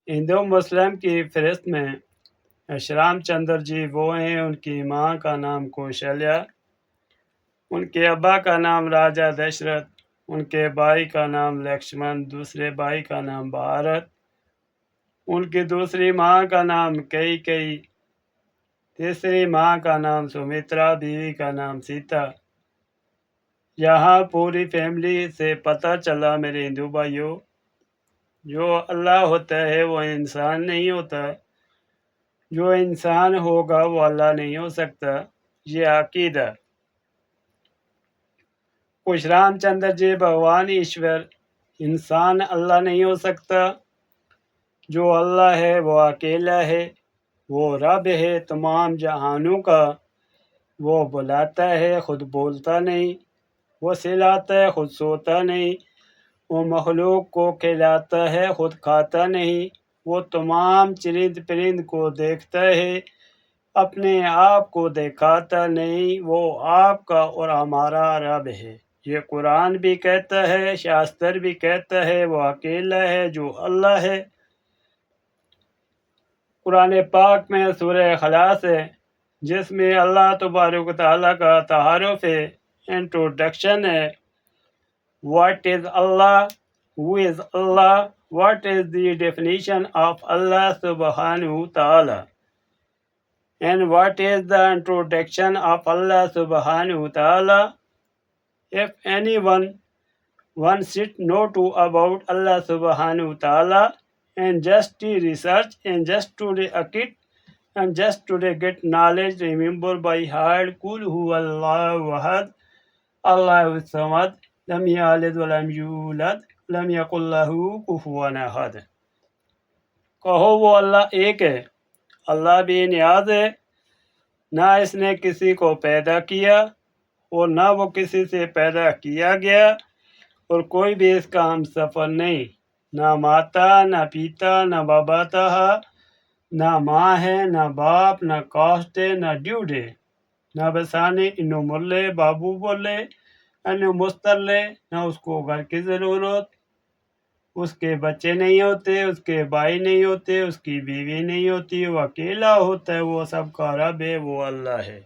ہندو مسلم کی فہرست میں رام چندر جی وہ ہیں، ان کی ماں کا نام کوشلیہ، ان کے ابا کا نام راجا دشرتھ، ان کے بھائی کا نام لکشمن، دوسرے بھائی کا نام بھارت، ان کی دوسری ماں کا نام کئی، تیسری ماں کا نام سمترا، بیوی کا نام سیتا۔ یہاں پوری فیملی سے پتہ چلا میرے ہندو بھائیوں، جو اللہ ہوتا ہے وہ انسان نہیں ہوتا، جو انسان ہوگا وہ اللہ نہیں ہو سکتا، یہ عقیدہ۔ کچھ رام چندر جی بھگوان ایشور، انسان اللہ نہیں ہو سکتا، جو اللہ ہے وہ اکیلا ہے، وہ رب ہے تمام جہانوں کا، وہ بلاتا ہے خود بولتا نہیں، وہ سلاتا ہے خود سوتا نہیں، وہ مخلوق کو کھلاتا ہے خود کھاتا نہیں، وہ تمام چرند پرند کو دیکھتا ہے، اپنے آپ کو دکھاتا نہیں، وہ آپ کا اور ہمارا رب ہے۔ یہ قرآن بھی کہتا ہے، شاستر بھی کہتا ہے، وہ اکیلا ہے جو اللہ ہے۔ قرآن پاک میں سورہ اخلاص ہے، جس میں اللہ تبارک و تعالیٰ کا تعارف ہے، انٹروڈکشن ہے۔ What is Allah? Who is Allah? What is the definition of Allah subhanahu wa ta'ala? And what is the introduction of Allah subhanahu wa ta'ala? If anyone wants to know about Allah subhanahu wa ta'ala and just to research and just to react and just to get knowledge, remember by heart, Qul huwallahu ahad, Allahu samad, lam yalid wa lam yulad, lam yakul lahu kufuwan ahad۔ کہو وہ اللہ ایک ہے، اللہ بے نیاز ہے، نہ اس نے کسی کو پیدا کیا اور نہ وہ کسی سے پیدا کیا گیا، اور کوئی بھی اس کا ہم سفر نہیں، نہ ماتا نہ پیتا نہ بابا تہا، نہ ماں ہے نہ باپ، نہ کاسٹ ہے نہ ڈیوڈ ہے، نہ بسانے انو ملے بابو بولے انو مسترلے، نہ اس کو گھر کی ضرورت، اس کے بچے نہیں ہوتے، اس کے بھائی نہیں ہوتے، اس کی بیوی نہیں ہوتی، وہ اکیلا ہوتا ہے، وہ سب کا رب ہے، وہ اللہ ہے۔